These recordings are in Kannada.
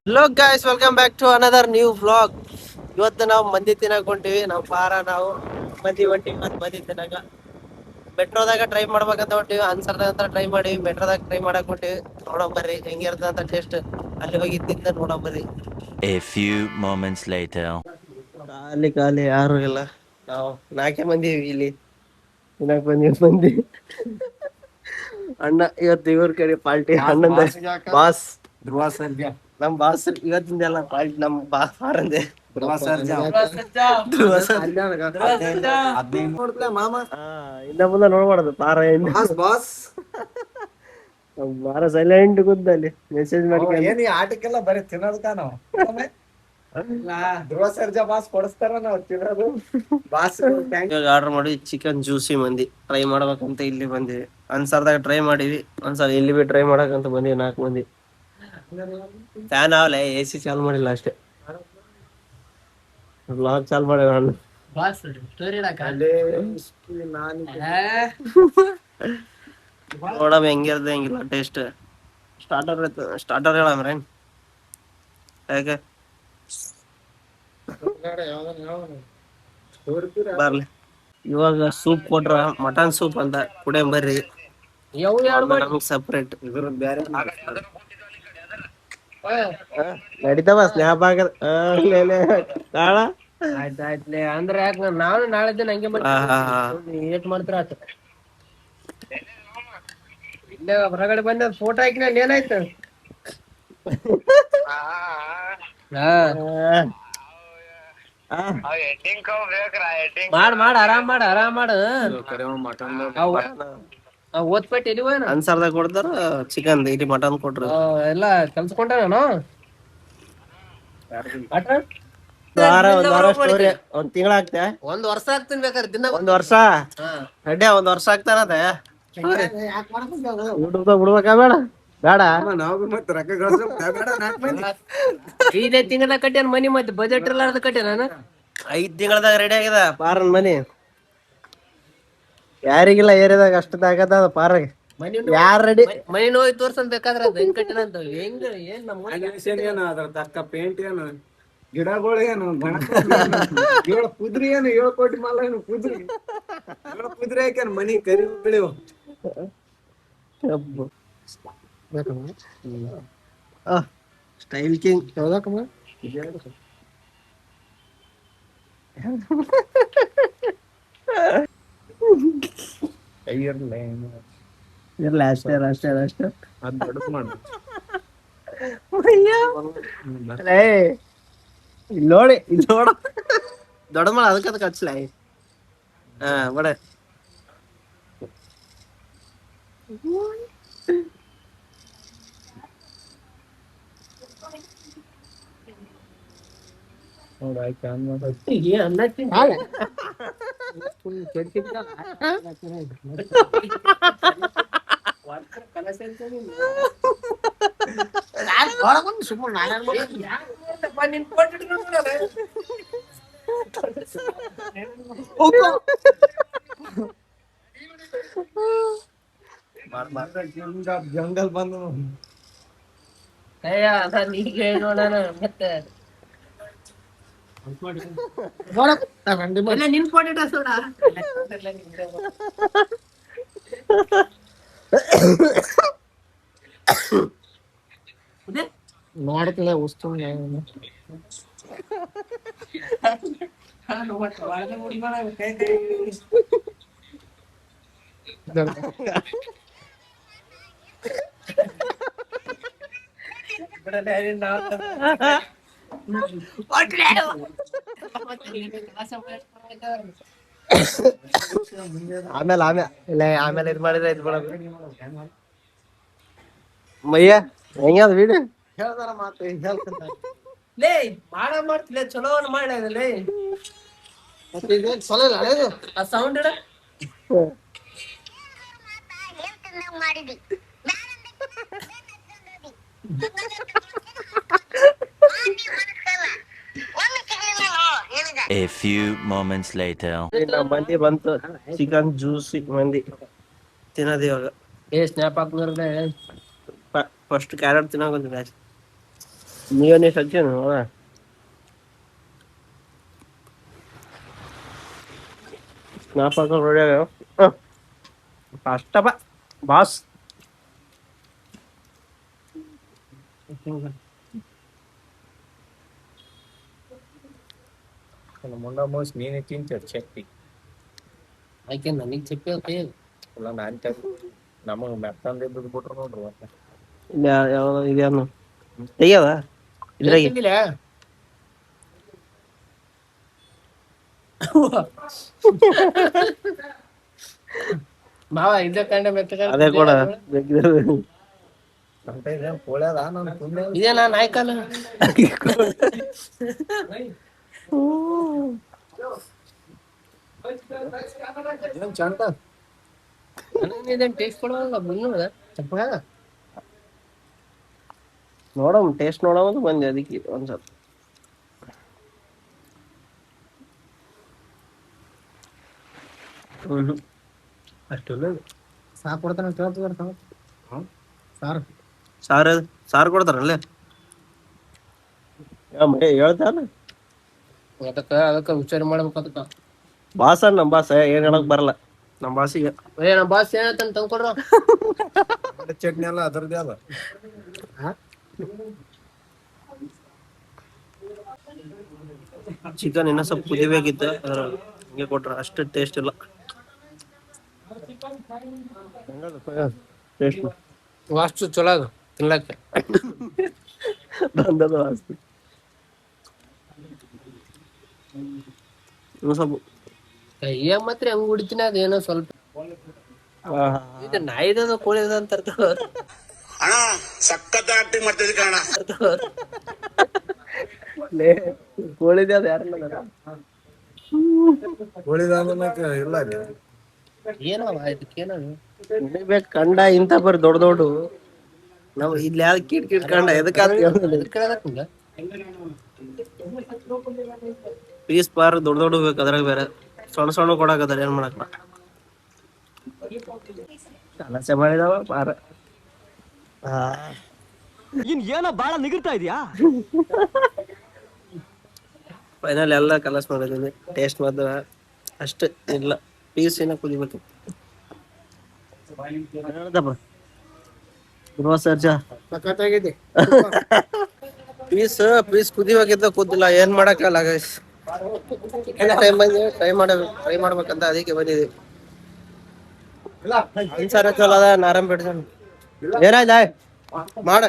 Hello guys, welcome back to another new vlog. ಇವತ್ತು ನಾವು ಮಂದಿ ತಿನ್ನಕ್ ಹೊಂಟಿವಿ. ನಾವು ನಾವು ಮಂದಿ ಹೊಂಟಿವಿ. ಮತ್ತು ಮಂದಿ ತಿನ್ನಕ ಮೆಟ್ರೋದಾಗ ಟ್ರೈ ಮಾಡ್ಬೇಕಂತ ಹೊಂಟಿವಿ. ಅನ್ಸರ್ದಾಗ ಅಂತ ಟ್ರೈ ಮಾಡಿವಿ, ಮೆಟ್ರೋದಾಗ ಟ್ರೈ ಮಾಡಕ್ ಹೊಂಟಿವಿ. ನೋಡೋಣ ಬರ್ರಿ ಹೆಂಗಿರ್ತದ ಅಂತ ಟೇಸ್ಟ್. ಅಲ್ಲಿ ಹೋಗಿ ತಿಂದ ನೋಡೋಣ ಬರ್ರಿ. A few moments later. ಖಾಲಿ ಖಾಲಿ ಯಾರು ಇಲ್ಲ. ನಾವು ನಾಲ್ಕೇ ಮಂದಿ ಇಲ್ಲಿ ತಿನ್ನಕ್ ಮಂದಿ. ಅಣ್ಣ ಇವತ್ತು ಇವ್ರ ಕಡೆ ಪಾರ್ಟಿ. ಅಣ್ಣಂದ ಬಾಸ್ ನಮ್ ಬಾಸ್ ಇವತ್ತಿಂದ ಎಲ್ಲ ಪಾರ್ಟಿ. ನಮ್ ಬಾಸ್ ಆರಂದೆ ಇನ್ನ ಮುಂದೆ ನೋಡ್ಬಾರ್ದು ಪಾರ. ಬಾರ ಸೈಲೆಂಟ್ ಕೂದಲ್ಲಿ ಮೆಸೇಜ್ ಮಾಡಿ ಆಟಕ್ಕೆಲ್ಲ ಬರೀ ತಿನ್ನೋದಕ್ಕ ನಾವು ಧ್ರುವ ಸರ್ಜಾ ಬಾಸ್ ಕೊಡಿಸ್ತಾರ ನಾವು ತಿನ್ನೋದು ಬಾಸ್. ಆರ್ಡರ್ ಮಾಡಿ ಚಿಕನ್ ಜ್ಯೂಸಿ ಮಂದಿ ಟ್ರೈ ಮಾಡ್ಬೇಕಂತ ಇಲ್ಲಿ ಬಂದಿವಿ. ಅನ್ಸರ್ದಾಗ ಟ್ರೈ ಮಾಡಿವಿ. ಒಂದ್ಸಲ ಇಲ್ಲಿ ಬಿ ಟ್ರೈ ಮಾಡಕಂತ ಬಂದಿವಿ 4 ಮಂದಿ. ಫ್ಯಾನ್ ಅವಲ್ಲ, AC ಚಾಲು ಮಾಡಿಲ್ಲ ಅಷ್ಟೇ. ಬ್ಲಾಗ್ ಚಾಲು ಮಾಡಿ ನಾನು ನೋಡಮ್ ಹೆಂಗಿರ್ದ ಹೆಂಗಿಲ್ಲ ಟೇಸ್ಟ್. ಸ್ಟಾರ್ಟರ್ ಹೇಳಮ್ರ ಯಾಕೆ ಬರ್ಲಿ. ಇವಾಗ ಸೂಪ್ ಕೊಟ್ರ, ಮಟನ್ ಸೂಪ್ ಅಂತ ಕುಡಿಯಂ ಬರ್ರಿ. ನಮಗ್ ಸಪ್ರೇಟ್ ನಡೀತಾವ ಸ್ನ್ಯಾಪ್ ಆಗದ. ಆಯ್ತಾಯ್ತ್ಲೆ ಅಂದ್ರೆ ಯಾಕ ನಾನು ನಾಳೆ ದಿನ ಹಂಗೆ ಏಟ್ ಮಾಡ್ತಾರ ಆತ. ಇಲ್ಲೇ ಹೊರಗಡೆ ಬಂದ ಫೋಟೋ ಹಾಕಿನ ಏನಾಯ್ತು? ಮಾಡ್ ಆರಾಮ್ ಮಾಡು. ಓದ್ಪಟ್ಟು ಎಲ್ಲಿ ಹೋಯ್ನ? ಅನ್ಸಾರ್ದಾಗ ಕೊಡ್ತಾರ ಚಿಕನ್, ಇಲ್ಲಿ ಮಟನ್ ಕೊಟ್ರು. ಎಲ್ಲಾ ಕಲ್ಸ್ಕೊಂಡ ನಾನು ಒಂದ್ ವಾರ ಸ್ಟೋರಿ. ಒಂದ್ ತಿಂಗಳ ಆಗ್ತಾ, 1 ವರ್ಷ ಆಗ್ತೀನಿ ಬೇಕಾದ್ರೆ ದಿನ. 1 ವರ್ಷ ರೆಡ್ಡಿ 1 ವರ್ಷ ಆಗ್ತಾನದ. ಯೂಟ್ಯೂಬ್ದಾಗ ಬಿಡ್ಬೇಕಾ ಬೇಡ? ಇದೇ ತಿಂಗಳದಾಗ ಕಟ್ಟ್ಯಾನ ಮನಿ, ಮತ್ತೆ ಬಜೆಟ್ ಇರ್ಲಾರ್ದ ಕಟ್ಟ್ಯಾನ ನಾನು. 5 ತಿಂಗಳದಾಗ ರೆಡಿ ಆಗ್ಯದ ಪಾರನ್ ಮನಿ. ಯಾರಿಗಿಲ್ಲ ಏರಿಯಾದಾಗ ಅಷ್ಟದಾಗದ ಪಾರಾಗ. ಯಾರ ರೆಡಿ ಮನಿ ನೋಯ್ ತೋರ್ಸನ್ ಬೇಕಾದ್ರ ಹೆಂಗ್ ಕಟ್ಟ್ಯಾನ ಅಂತ. ಹೆಂಗ ಏನ್ ನಮ್ಮ ಅದ್ರ ತಕ್ಕ ಪೇಂಟ್ ಏನು, ಗಿಡಗಳು ಏನು, ಏಳು ಕುದ್ರಿ ಏನು, 7 ಕೋಟಿ ಮಾಲ ಏನು ಕುದ್ರಿ, 7 ಕುದ್ರಿ ಹಾಕ್ಯಾನ ಮನಿ ಕರಿ ಬೆಳಿವು. ಸ್ಟೈಲ್ ಕಿಂಗ್ ಇರ್ಲ ಅಷ್ಟೇ. ಅದ್ ದೊಡ್ಡದ್ ಮಾಡು. ಇಲ್ಲಿ ನೋಡಿ ದೊಡ್ಡ ಮಾಡ ಅದಕ್ಕೆ ಹಚ್ಚಲ. ಹಾ ಬಡ ನೋಡು ಆಯ್ತು ಜಂಗಲ್ ಬಂದು ನೋಡೋಣ ಮತ್ತೆ ನಿನ್ ಫೋಟೋ ಸೋಡ ನೋಡ್ತಿಲ್ಲ ವಸ್ತು ಆಮೇಲೆ ಇದು ಮಾಡಿದ್ರೆ ಇದು ಮಯ್ಯ ಹೆಂಗ್ಯಾದ ವಿಡಿಯೋ ಹೇಳ್ದಾರ ಮಾತು ಹೇಳ್ತಾನೆ. ಲೇ ಮಾಡ್ತಿಲ್ಲ ಚಲೋ ಮಾಡಲೇ ಚಲೋ ಇಲ್ಲ ಹಳೇದು ಆ ಸೌಂಡ್ ಇಡ. A few moments later. ಮಂದಿ ಬಂತು, ಚಿಕನ್ ಜ್ಯೂಸಿ ಮಂದಿ ತಿನ್ನೋದು ಇವಾಗ. ಸ್ನ್ಯಾಪ್ ಹಾಕ್ತಾರೆ. ಫಸ್ಟ್ ಕ್ಯಾರೆಟ್ ತಿನ್ನೋಕೊಂತೀನಿ. ಮಿಯೋನೀಸ್ ಹಚ್ಚೇನು ಸ್ನಾಪ್ ಹಾಕೊಂಡು ಹೊಡ್ಯಾಗ ಅಷ್ಟಪ್ಪ ಬಾಸ್. ಮುಂಡ ಮೋಸ್ ನೀನೇ ತಿಂತೀರ ಚಟ್ನಿ ಆಕೆ ನನಗೆ చెప్పే ಇಲ್ಲ ನಾನ್ ತೆಗ್ದು ನಮಗ್ ಮೆತ್ತಂದ ಬಿಟ್ಬಿಟ್ರು ನೋಡ್ರಿ ಮತ್ತೆ ಇದೇನು ತೆಗಿಯದ ಇದ್ರಾಗೆ ಮಾವ ಇದೇ ಕಂಡ ಮೆತ್ತಗ ಅದೇ ಕೂಡ ಕೋಳ್ಯದ ನಾನು ತುಂಬೆ ಇದೇ ನಾ ನಾಯ್ಕಲ್ಲ ಏನ್ ಚಂದ ಇದೇನು ಟೇಸ್ಟ್ ಕೊಡೋಲ್ಲ ಮುನ್ನದ ಚಪ್ಪಗ ನೋಡಮ್ ಟೇಸ್ಟ್ ನೋಡಮ್ ಬಂದೆ ಅದಕ್ಕೆ ಒಂದ್ಸಲ. ಅಷ್ಟೊಂದು ಸಾಕು ಕೊಡ್ತಾನೆ ಕೇಳ್ತಿದಾರ ಸಾರು ಸಾರು ಸಾರು ಕೊಡ್ತಾರಲ್ಲೇ ಹೇಳ್ತಾನ ಅದಕ್ಕೆ ಉಚ್ಚಾರ ಮಾಡ್ಬೇಕು ಅದಕ್ಕ ಬಾಸ ನಮ್ ಬಾಸ ಏನ್ ಹೇಳಕ್ ಬರಲ್ಲ ನಮ್ ಬಾಸಿಗೆ. ನಮ್ಮ ಬಾಸ್ ಏನಂತ ತಂದ್ಕೊಡ್ರ ಚಟ್ನಿ ಎಲ್ಲ ಅದರದೇ ಅದ ಚಿಕನ್ ಇನ್ನ ಸ್ವಲ್ಪ ಕುದಿಬೇಕಿತ್ತು ಅದ್ರ ಹಿಂಗೆ ಕೊಟ್ರ ಅಷ್ಟು ಟೇಸ್ಟ್ ಇಲ್ಲ. ಟೇಸ್ಟ್ ವಾಸ್ತು ಚಲೋ ಅದು ತಿನ್ಲಕ್ಕ ಬಂದದ ವಾಸ್ತು ಸ್ವಲ್ಪ ಕೈಯಾಗ ಮಾತ್ರ ಹೆಂಗ್ ಹೊಡಿತೀನಿ ಅದೇನೋ ಸ್ವಲ್ಪ ಇದು ನಾಯಿದ ಕೋಳಿದ ಅಂತ ಕೋಳಿದೆ ಅದು ಯಾರನ್ನ ಕೋಳಿದಾನಕ ಇಲ್ಲ ಏನವ ಇದಕ್ಕೇನದು ಬೇಕು ಕಂಡ ಇಂತ ಬರ್ ದೊಡ್ಡ ದೊಡ್ಡ ನಾವ್ ಇಲ್ಲಿ ಯಾವ್ದು ಕೀಟ್ ಕಂಡ ಎದಕ್ಕೆ ಪೀಸ್ ಪಾರ್ ದೊಡ್ಡ ದೊಡ್ಡ ಬೇಕು ಅದ್ರಾಗ ಬೇರೆ ಸಣ್ಣ ಸಣ್ಣ ಕೊಡಾಕತ್ತಾರ ಏನ್ ಮಾಡಕ್ ಕೆಲಸ ಮಾಡಿದವ ಪಾರ ಏನೋ ಬಾಳ ನಿಗಿರ್ತಾ ಇದೀಯಾ ಫೈನಲ್ ಎಲ್ಲ ಕಲಸ್ ಮಾಡಿದೀನಿ. ಟೇಸ್ಟ್ ಮಾತ್ರ ಅಷ್ಟ ಇಲ್ಲ ಪೀಸ್ ಏನ ಕುದಿಬೇಕು ಹೇಳ್ದಪ್ಪ ಗೃಹ ಸರ್ಜಾ ಸಖತ್ತಾಗಿದೆ ಪೀಸ್ ಕುದಿಬೇಕಿದ್ದ ಕುದ್ದಿಲ್ಲ ಏನ್ ಮಾಡಕ್ಕಲ್ಲ ಗೈಸ್. ಟೈಮ್ ಬಂದಿದೆ ಟ್ರೈ ಮಾಡ್ಬೇಕಂತ ಅದಕ್ಕೆ ಬಂದಿದ್ದೀವಿ. ಅನ್ಸಾರ ಚಲೋ ಅದ ನಾರಾಯಣ್ ಬಿಡ್ತಾನ ಏನಾಯ್ತ ಮಾಡ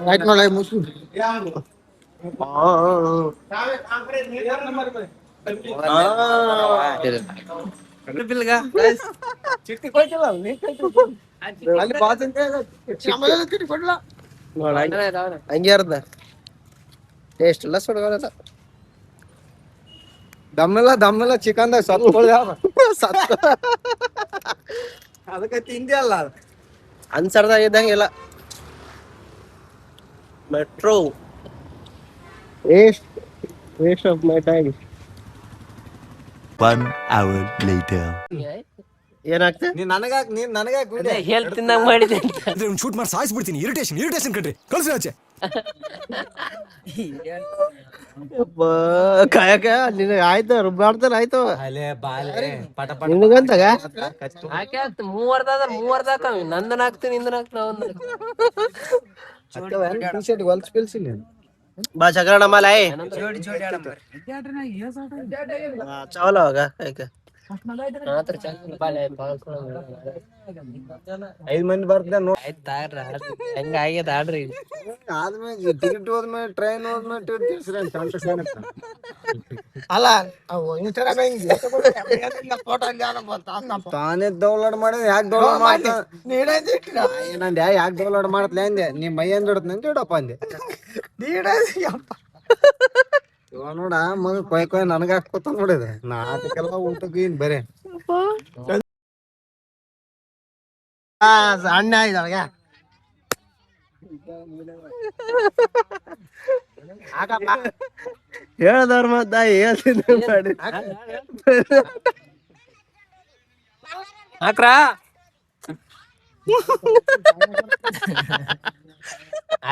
ಆಯ್ತು ನೋಡ ಮುಸು ಚಿಟ್ಟಿ ಕೊಟ್ಟಿಲ್ಲ ಅಲ್ಲಿ ಬಾತ್ ಅಂತ ಚಿಟ್ಟಿ ಕೊಡ್ಲ ಹಂಗೆ ಅರ್ಧ ಟೇಸ್ಟ್ ಇಲ್ಲ ಸುಡ್ಗೋದ ದಮ್ಮೆಲ್ಲ ಚಿಕನ್ದಾಗ ಸತ್ತು ಅದಕ್ಕೆ ತಿಂದಿ ಅಲ್ಲ ಅನ್ಸರ್ದಾಗ ಇದ್ದಂಗಿಲ್ಲ. Metro waste of my time. 1 hour later. ಏನಾಗ್ತದೆ ನೀನ್ ನನಗಾಕ್ ಹೆಲ್ತ್ ತಿನ್ನಂಗ್ ಮಾಡಿದೆ ಶೂಟ್ ಮಾಡಿ ಸಾಯಿಸ್ಬಿಡ್ತೀನಿ. ಇರಿಟೇಷನ್ ಕಣ್ರಿ ಕಳ್ಸಿ ಆಚೆ. ಕಾಯಕ ನಿನಗ ಆಯ್ತು ರುಬ್ಬಾಡ್ತಾರ ಆಯ್ತು ನಿನಗಂತಾಗ ಯಾಕೆ ಆಗ್ತ ಮೂವರ್ದಾಕ ನಂದನ ಹಾಕ್ತೀನಿ ಇಂದನ ಹೊಲ್ಸ್ ಬಿಲ್ಸಿಲ್ಲ ಬಾ ಚಕ್ರಣ ಮಾಲಾಯ್ ಚಾವಲ ಹೋಗ ಕಾಯಕ 5 ಮಂದಿ ಬರ್ತದೆ ಹೆಂಗ ಆಗ್ಯದ ಆಡ್ರಿ ಆದ್ಮೇಲೆ ಟಿಕೆಟ್ ಹೋದ್ಮೇಲೆ ಟ್ರೈನ್ ಹೋದ್ಮೇಲೆ ಅಲ್ಲ ತಾನೇ ಡೌನ್ಲೋಡ್ ಮಾಡಿದ್ರೆ ಯಾಕೆ ಡೌನ್ಲೋಡ್ ಮಾಡ್ತಾ ನಂದು ಯಾಕೆ ಡೌನ್ಲೋಡ್ ಮಾಡತ್ಲೆ ಅಂದೆ ನೀ ಮೈ ಅಂದಿಡ್ತ ಇಡಪ್ಪ ಅಂದೆ ನೋಡ ಮಗ ಕೊಯ್ ನನಗ ಹಾಕೋತ ನೋಡಿದೆ ನಾಟಕ್ಕೆಲ್ಲ ಊಟಕ್ಕೆ ಬರೇ ಅಣ್ಣ ಇದ್ದಾವಾಗ ಹೇಳ್ದವ್ರ ಮತ್ತ ಹೇಳ್ತಿದ್ದ ಮಾಡಿ ಹಾಕ್ರ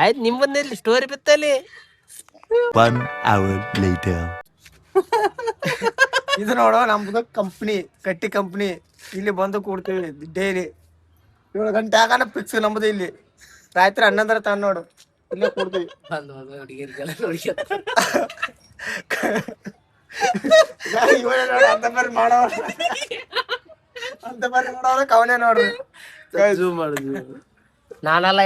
ಆಯ್ತು ನಿಮ್ಮಲ್ಲಿ ಸ್ಟೋರಿ ಬಿತ್ತಲ್ಲಿ. 1 hour later. ಇದು ನೋಡು ನಮ್ದು ಕಂಪ್ನಿ, ಕಟ್ಟಿ ಕಂಪ್ನಿ. ಇಲ್ಲಿ ಬಂದು ಕೂಡ್ತೀವಿ ಡೈಲಿ 7 ಗಂಟೆ ಆಗಾನ ಫಿಕ್ಸ್ ನಮ್ದು. ಇಲ್ಲಿ ರಾತ್ರಿ 11 ತನ ನೋಡು ಇಲ್ಲೇ ಕೂಡ್ತೀವಿ. ಅಂತ ಬರ್ರಿ ಮಾಡೋರು ಕವನೆ ನೋಡ್ರಿ. ನಾನಲ್ಲ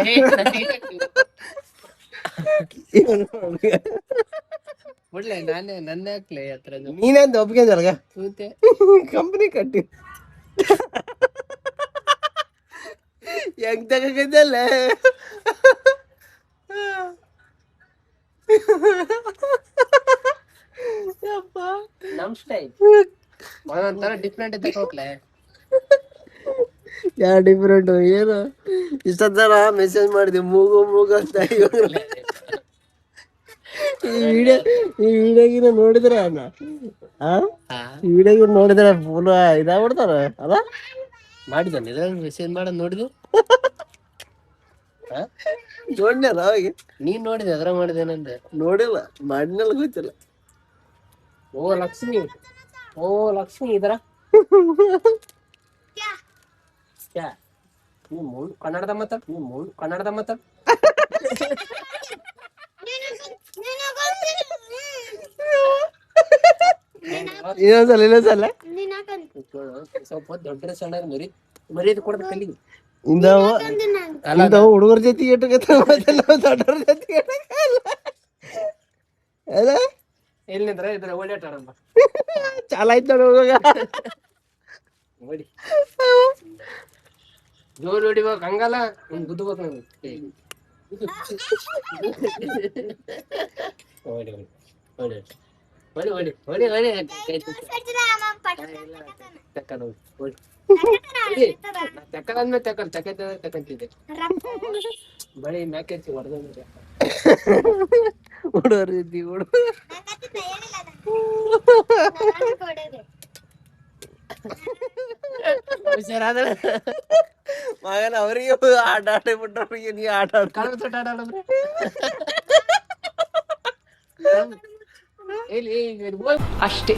ಬಿಡ್ಲೆ ನಾನೇ ನನ್ನ ಹಾಕ್ಲೆ ಹತ್ರ ನೀನಂತ ಒಪ್ಕೊಂಡಲ್ಗ ಕೂತೆ ಕಂಪ್ನಿ ಕಟ್ಟಿ ಹೆಂಗ್ ತಗಲ್ಲ. ನಮ್ ಸ್ಟೈಲ್ ಒಂದೊಂಥರ ಡಿಫ್ರೆಂಟ್ ಐತೆ ಹೋಗ್ಲೆ. ಯಾ ಡಿಫ್ರೆಂಟ್ ಏನು ಇಷ್ಟೊಂದರ ಮೆಸೇಜ್ ಮಾಡಿದೆ ಮೂಗು ಅಂತ. ಈ ವಿಡಿಯೋಗಿನ ನೋಡಿದ್ರ ಈ ವಿಡಿಯೋಗಿನ ನೋಡಿದ್ರ ಫುಲ್ ಇದಾಗ್ಬಿಡ್ತಾರ ಅಲ್ಲ. ಮಾಡಿದ್ದಾನೆ ಇದ್ರಲ್ಲಿ ಮೆಸೇಜ್ ಮಾಡೋದು ನೋಡಿದ್ವಿ. ನೋಡ್ನಲ್ಲ ಅವಾಗ ನೀನ್ ನೋಡಿದೆ ಅದ್ರ ಮಾಡಿದೇನಂದೆ. ನೋಡಿಲ್ಲ ಮಾಡಿನಲ್ಲ ಗೊತ್ತಿಲ್ಲ. ಓ ಲಕ್ಷ್ಮಿ ಇದರ ಕನ್ನಡದ ಮಾತಾಡ್ ಇನ್ನೊಂದ್ಸಲ ಸ್ವಲ್ಪ ದೊಡ್ಡ ಸಣ್ಣ ಮರ್ಯಾದೆ ಕೊಡೋದು ಕಲಿ. ಇಂಥವು ಹುಡುಗರ ಜೊತೆ ದೊಡ್ಡವ್ರ ಜೊತೆ ಅಲ್ಲ ಎಲ್ಲಿಂದ್ರ ಇದ್ರ ಓಡಾಟಾಡಮ್ಮ ಚಾಲ ಆಯ್ತು ನೋಡು ಹುಡುಗ. ಓಡಿ ಜೋರ್ ಹೊಡಿಬೇಕು ಹಂಗಲ್ಲ ಗುದ್ದಬೇಕು ನಂಗೆ. ಓಡಿ ಓಡಿ ಓಡಿ ಓಡಿ ಓಡಿ ಓಡಿ ತಕ್ಕಂಡು ಓಡಿ ತಕ್ಕಂದ್ಮೇಲೆ ತಕ್ಕಂತಿದ್ದೆ ಬಳಿ ಮ್ಯಾಕೆಚ್ಚಿ ಹೊಡೆದ ಹುಡುಗರ ಜೊತೆ ಹುಷಾರಾದ್ರೆ ಮಗನ ಅವ್ರಿಗೆ ಆಟ ಆಡಿಬಿಟ್ರವ್ರಿಗೆ ನೀ ಆಟ ಆಡ ಕಾಲು ತೊಟ್ಟ ಆಡೋದ್ರೆ ಇಲ್ಲಿ ಅಷ್ಟೇ.